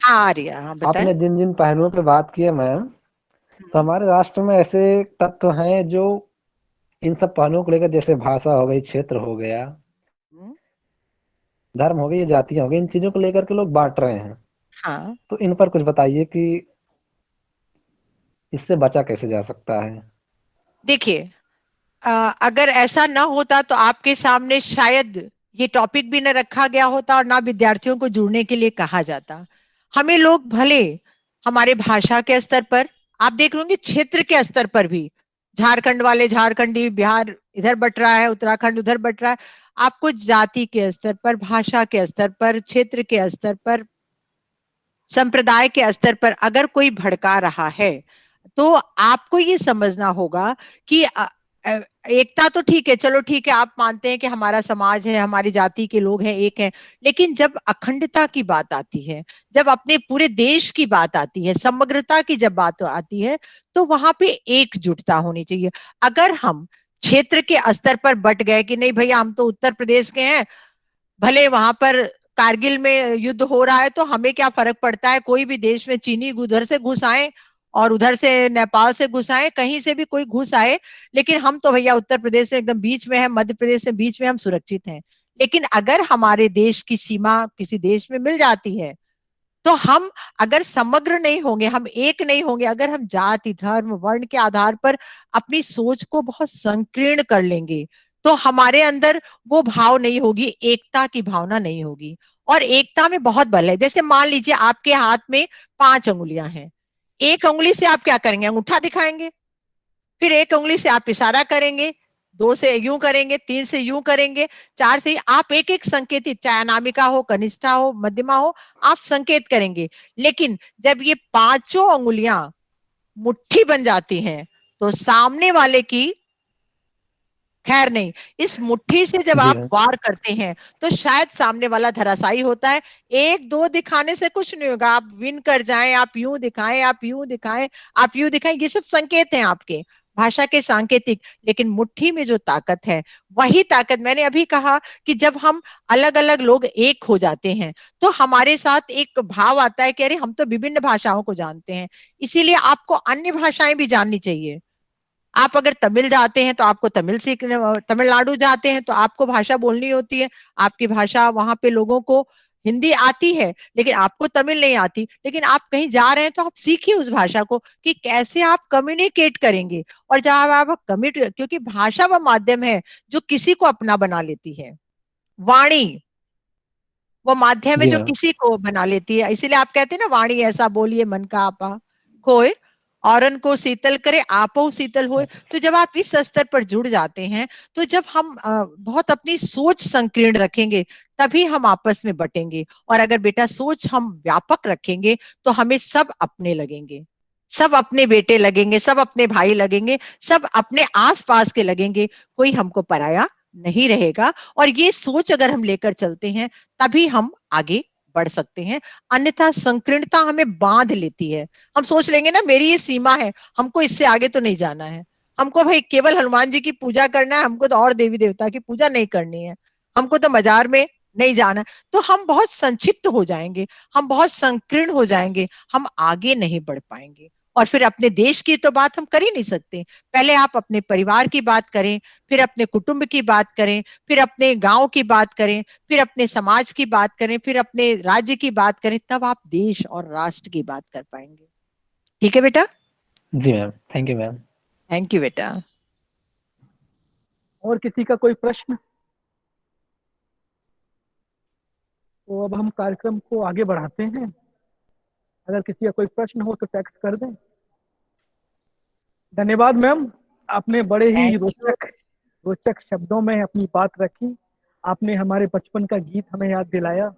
हाँ आ रही है, हाँ बताएं। आपने जिन जिन पहलुओं पे बात की है मैम, तो हम्म, हमारे राष्ट्र में ऐसे तत्व हैं जो इन सब पहलुओं को लेकर, जैसे भाषा हो गई, क्षेत्र हो गया, हम्म, धर्म हो गई, जातियां हो गई, इन चीजों को लेकर के लोग बांट रहे हैं। हाँ तो इन पर कुछ बताइए कि इससे बचा कैसे जा सकता है। देखिए, अगर ऐसा ना होता तो आपके सामने शायद ये टॉपिक भी न रखा गया होता और ना विद्यार्थियों को जुड़ने के लिए कहा जाता। हमें लोग भले हमारे भाषा के स्तर पर, आप देख लोगे क्षेत्र के स्तर पर भी, झारखंड वाले झारखंडी, बिहार इधर बट रहा है, उत्तराखंड उधर बट रहा है। आपको जाति के स्तर पर, भाषा के स्तर पर, क्षेत्र के स्तर पर, संप्रदाय के स्तर पर अगर कोई भड़का रहा है तो आपको ये समझना होगा कि एकता तो ठीक है, चलो ठीक है, आप मानते हैं कि हमारा समाज है, हमारी जाति के लोग हैं, एक है, लेकिन जब अखंडता की बात आती है, जब अपने पूरे देश की बात आती है, समग्रता की जब बात आती है, तो वहां पे एकजुटता होनी चाहिए। अगर हम क्षेत्र के स्तर पर बट गए कि नहीं भैया हम तो उत्तर प्रदेश के हैं, भले वहां पर कारगिल में युद्ध हो रहा है तो हमें क्या फर्क पड़ता है, कोई भी देश में चीनी उधर से घुस आए और उधर से नेपाल से घुस आए, कहीं से भी कोई घुस आए, लेकिन हम तो भैया उत्तर प्रदेश में एकदम बीच में है, मध्य प्रदेश में बीच में, हम सुरक्षित हैं। लेकिन अगर हमारे देश की सीमा किसी देश में मिल जाती है तो हम अगर समग्र नहीं होंगे, हम एक नहीं होंगे, अगर हम जाति धर्म वर्ण के आधार पर अपनी सोच को बहुत संकीर्ण कर लेंगे तो हमारे अंदर वो भाव नहीं होगी, एकता की भावना नहीं होगी। और एकता में बहुत बल है। जैसे मान लीजिए आपके हाथ में 5 अंगुलियां हैं, एक अंगुली से आप क्या करेंगे, अंगूठा दिखाएंगे, फिर एक उंगली से आप इशारा करेंगे, 2 से यूं करेंगे, 3 से यूं करेंगे, 4 से आप एक एक संकेत, चाहे अनामिका हो, कनिष्ठा हो, मध्यमा हो, आप संकेत करेंगे। लेकिन जब ये पांचों अंगुलियां मुट्ठी बन जाती हैं तो सामने वाले की खैर नहीं। इस मुट्ठी से जब जी आप मैम। वार करते हैं तो शायद सामने वाला धराशायी होता है। एक दो दिखाने से कुछ नहीं होगा, आप विन कर जाएं, आप यूं दिखाएं, आप यूं दिखाएं, आप यूं दिखाएं, ये सब संकेत हैं आपके भाषा के सांकेतिक। लेकिन मुट्ठी में जो ताकत है, वही ताकत, मैंने अभी कहा कि जब हम अलग अलग लोग एक हो जाते हैं तो हमारे साथ एक भाव आता है कि अरे हम तो विभिन्न भाषाओं को जानते हैं। इसीलिए आपको अन्य भाषाएं भी जाननी चाहिए। आप अगर तमिल जाते हैं तो आपको तमिल सीखने, तमिलनाडु जाते हैं तो आपको भाषा बोलनी होती है, आपकी भाषा वहां पे लोगों को हिंदी आती है लेकिन आपको तमिल नहीं आती, लेकिन आप कहीं जा रहे हैं तो आप सीखिए उस भाषा को कि कैसे आप कम्युनिकेट करेंगे। और जब आप कम्युनिकेट, क्योंकि भाषा वह माध्यम है जो किसी को अपना बना लेती है, वाणी वो माध्यम है जी जो मैम। किसी को बना लेती है। इसीलिए आप कहते हैं ना, वाणी ऐसा बोलिए मन का आपा खोए, औरन को शीतल करे आपो शीतल होए। तो जब आप इस स्तर पर जुड़ जाते हैं तो जब हम बहुत अपनी सोच संकीर्ण रखेंगे तभी हम आपस में बटेंगे। और अगर बेटा सोच हम व्यापक रखेंगे तो हमें सब अपने लगेंगे, सब अपने बेटे लगेंगे, सब अपने भाई लगेंगे, सब अपने आसपास के लगेंगे, कोई हमको पराया नहीं रहेगा। और ये सोच अगर हम लेकर चलते हैं तभी हम आगे बढ़ सकते हैं। अन्यथा संकीर्णता हमें बांध लेती है। हम सोच लेंगे ना मेरी ये सीमा है, हमको इससे आगे तो नहीं जाना है, हमको भाई केवल हनुमान जी की पूजा करना है, हमको तो और देवी देवता की पूजा नहीं करनी है, हमको तो मजार में नहीं जाना। तो हम बहुत संक्षिप्त हो जाएंगे, हम बहुत संकीर्ण हो जाएंगे, हम आगे नहीं बढ़ पाएंगे। और फिर अपने देश की तो बात हम कर ही नहीं सकते। पहले आप अपने परिवार की बात करें, फिर अपने कुटुंब की बात करें, फिर अपने गांव की बात करें, फिर अपने समाज की बात करें, फिर अपने राज्य की बात करें, तब आप देश और राष्ट्र की बात कर पाएंगे। ठीक है बेटा? जी ma'am, thank you ma'am. Thank you बेटा। और किसी का कोई प्रश्न? तो अब हम कार्यक्रम को आगे बढ़ाते हैं। अगर किसी का कोई प्रश्न हो तो टेक्स्ट कर दें। धन्यवाद मैम, आपने बड़े ही थैंक यू। रोचक रोचक शब्दों में अपनी बात रखी। आपने हमारे बचपन का गीत हमें याद दिलाया और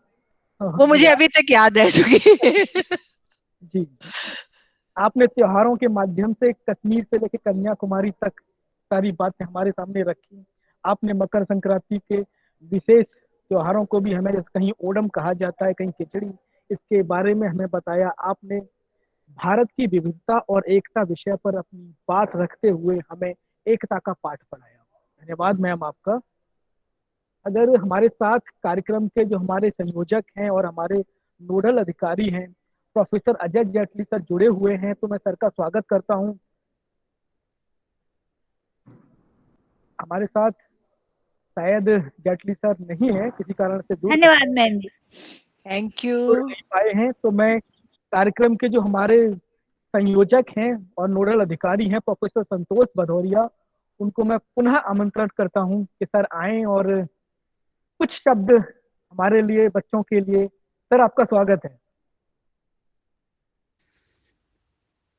वो हमने मुझे याद। अभी तक याद है चूंकि जी, आपने त्योहारों के माध्यम से कश्मीर से लेकर कन्याकुमारी तक सारी बातें हमारे सामने रखी। आपने मकर संक्रांति के विशेष त्योहारों को भी, हमें कहीं ओणम कहा जाता है, कहीं खिचड़ी, इसके बारे में हमें बताया। आपने भारत की विविधता और एकता विषय पर अपनी बात रखते हुए हमें एकता का पाठ पढ़ाया। धन्यवाद मैम आपका। अगर हमारे साथ कार्यक्रम के जो हमारे संयोजक हैं और हमारे नोडल अधिकारी हैं, प्रोफेसर अजय जेटली सर जुड़े हुए हैं, तो मैं सर का स्वागत करता हूं। हमारे साथ शायद जेटली सर नहीं है, किसी कारण से दूर धन्यवाद मैम जी। Thank you. जुड़ नहीं पाए हैं, तो मैं कार्यक्रम के जो हमारे संयोजक हैं और नोडल अधिकारी हैं प्रोफेसर संतोष भदौरिया, उनको मैं पुनः आमंत्रण करता हूं कि सर आए और कुछ शब्द हमारे लिए, बच्चों के लिए। सर आपका स्वागत है।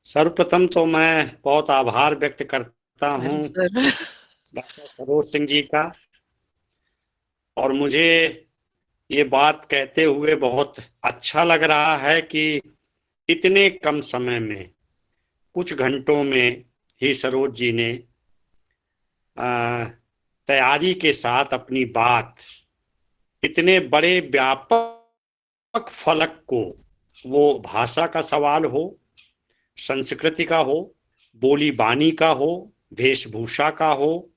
सर्वप्रथम तो मैं बहुत आभार व्यक्त करता हूँ डॉक्टर सरोज सिंह जी का, और मुझे ये बात कहते हुए बहुत अच्छा लग रहा है कि इतने कम समय में, कुछ घंटों में ही सरोज जी ने तैयारी के साथ अपनी बात इतने बड़े व्यापक फलक को, वो भाषा का सवाल हो, संस्कृति का हो, बोली बानी का हो, वेशभूषा का हो,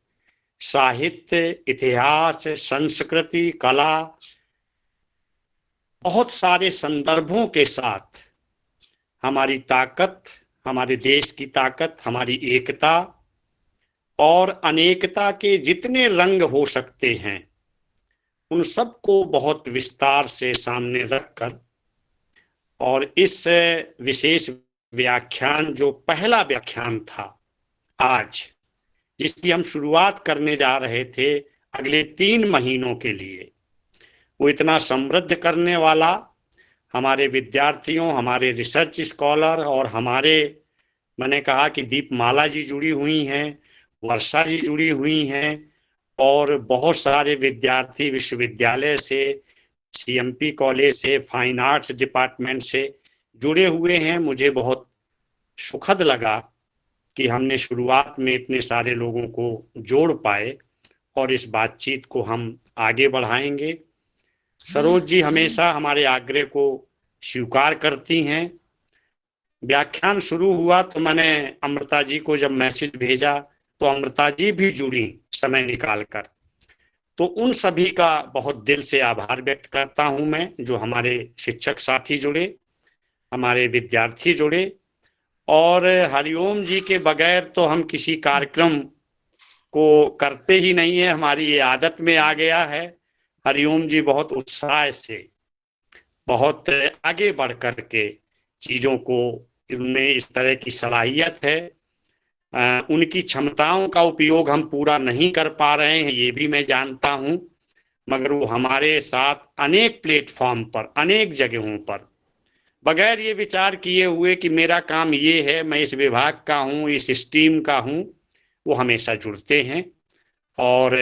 साहित्य, इतिहास, संस्कृति, कला, बहुत सारे संदर्भों के साथ हमारी ताकत, हमारे देश की ताकत, हमारी एकता और अनेकता के जितने रंग हो सकते हैं उन सबको बहुत विस्तार से सामने रखकर, और इस विशेष व्याख्यान जो पहला व्याख्यान था आज, जिसकी हम शुरुआत करने जा रहे थे अगले 3 महीनों के लिए, वो इतना समृद्ध करने वाला, हमारे विद्यार्थियों, हमारे रिसर्च स्कॉलर और हमारे, मैंने कहा कि दीपमाला जी जुड़ी हुई हैं, वर्षा जी जुड़ी हुई हैं, और बहुत सारे विद्यार्थी विश्वविद्यालय से, सीएमपी कॉलेज से, फाइन आर्ट्स डिपार्टमेंट से जुड़े हुए हैं। मुझे बहुत सुखद लगा कि हमने शुरुआत में इतने सारे लोगों को जोड़ पाए और इस बातचीत को हम आगे बढ़ाएंगे। सरोज जी हमेशा हमारे आग्रह को स्वीकार करती हैं। व्याख्यान शुरू हुआ तो मैंने अमृता जी को जब मैसेज भेजा तो अमृता जी भी जुड़ी समय निकालकर, तो उन सभी का बहुत दिल से आभार व्यक्त करता हूं मैं, जो हमारे शिक्षक साथी जुड़े, हमारे विद्यार्थी जुड़े, और हरिओम जी के बगैर तो हम किसी कार्यक्रम को करते ही नहीं है, हमारी ये आदत में आ गया है। हरिओम जी बहुत उत्साह से, बहुत आगे बढ़ कर के चीजों को, इनमें इस तरह की सलाहियत है, उनकी क्षमताओं का उपयोग हम पूरा नहीं कर पा रहे हैं, ये भी मैं जानता हूं, मगर वो हमारे साथ अनेक प्लेटफॉर्म पर, अनेक जगहों पर, बगैर ये विचार किए हुए कि मेरा काम ये है, मैं इस विभाग का हूं, इस स्ट्रीम का हूं, वो हमेशा जुड़ते हैं और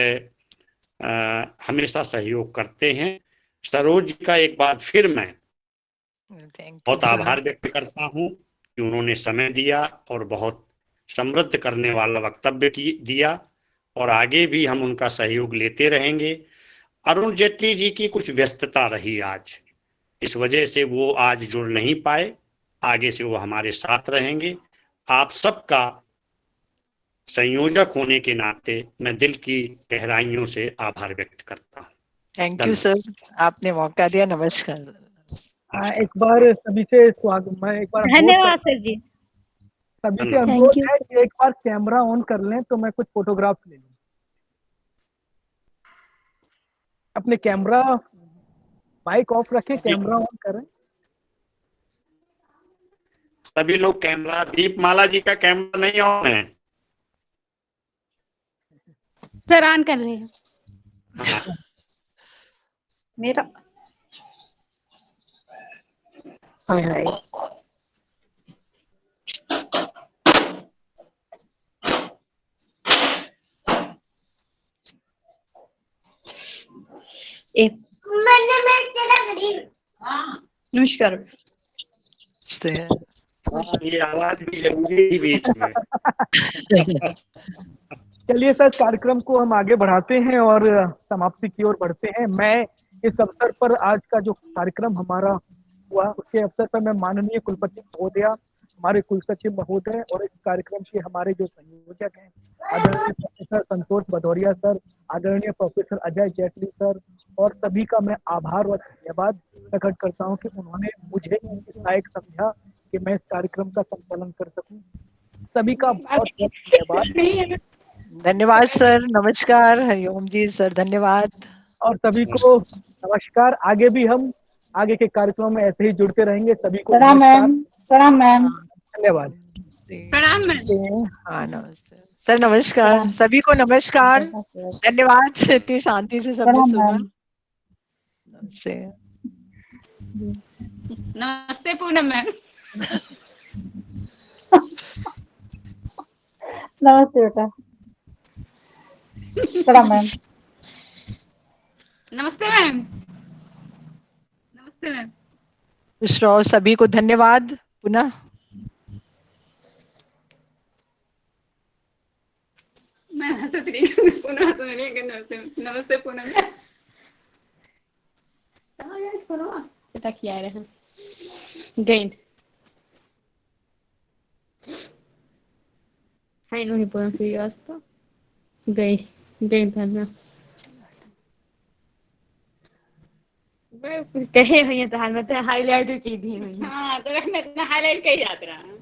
हमेशा सहयोग करते हैं। सरोज जी का एक बार फिर मैं बहुत आभार व्यक्त करता हूं कि उन्होंने समय दिया और बहुत समृद्ध करने वाला वक्तव्य दिया, और आगे भी हम उनका सहयोग लेते रहेंगे। अरुण जेटली जी की कुछ व्यस्तता रही आज, इस वजह से वो आज जुड़ नहीं पाए, आगे से वो हमारे साथ रहेंगे। आप सबका संयोजक होने के नाते मैं दिल की गहराइयों से आभार व्यक्त करता हूँ। थैंक यू सर, आपने मौका दिया। नमस्कार। एक बार सभी से स्वागत, मैं एक बार धन्यवाद सर जी, सभी से अनुरोध है कि एक बार कैमरा ऑन कर लें तो मैं कुछ फोटोग्राफ्स ले लूं। अपने कैमरा, माइक ऑफ रखें, कैमरा ऑन करें। सभी लोग कैमरा, दीपमाला जी का कैमरा नहीं ऑन है सर, ऑन कर रहे हैं। मेरा हाय हाय नमस्कार। ये आवाज भी जरूरी थी बीच में। चलिए सर, कार्यक्रम को हम आगे बढ़ाते हैं और समाप्ति की ओर बढ़ते हैं। मैं इस अवसर पर, आज का जो कार्यक्रम हमारा हुआ उसके अवसर पर, मैं माननीय कुलपति महोदय, हमारे कुलसचिव महोदय और इस कार्यक्रम के हमारे जो संयोजक हैं आदरणीय प्रोफेसर संतोष भदौरिया सर, आदरणीय प्रोफेसर अजय जेटली सर, और सभी का मैं आभार और धन्यवाद प्रकट करता हूं कि उन्होंने मुझे इस लायक समझा कि मैं इस कार्यक्रम का संचालन कर सकूं। सभी का बहुत बहुत धन्यवाद। धन्यवाद सर, नमस्कार। हरिओम जी सर, धन्यवाद। और सभी को नमस्कार। आगे भी हम आगे के कार्यक्रमों में ऐसे ही जुड़ते रहेंगे। सभी को प्रणाम मैम। प्रणाम मैम। धन्यवाद। प्रणाम मैम। हाँ नमस्ते सर, नमस्कार सभी को, नमस्कार, धन्यवाद इतनी शांति से सबने सुना। नमस्ते। नमस्ते पूनम मैम। नमस्ते बेटा। प्रणाम मैम। नमस्ते मैम। नमस्ते मैम। श्रोताओं सभी को धन्यवाद पुनः। मैं हंस रही हूँ, पुनः हंस रही हूँ। नमस्ते पुनः। kita chiare gain hai non mi puedo seguir hasta gain करना मैं कहे हुई है तो हाल में तो हाईलाइट की थी। हाँ तो मैं इतना हाईलाइट कही जाता रहा।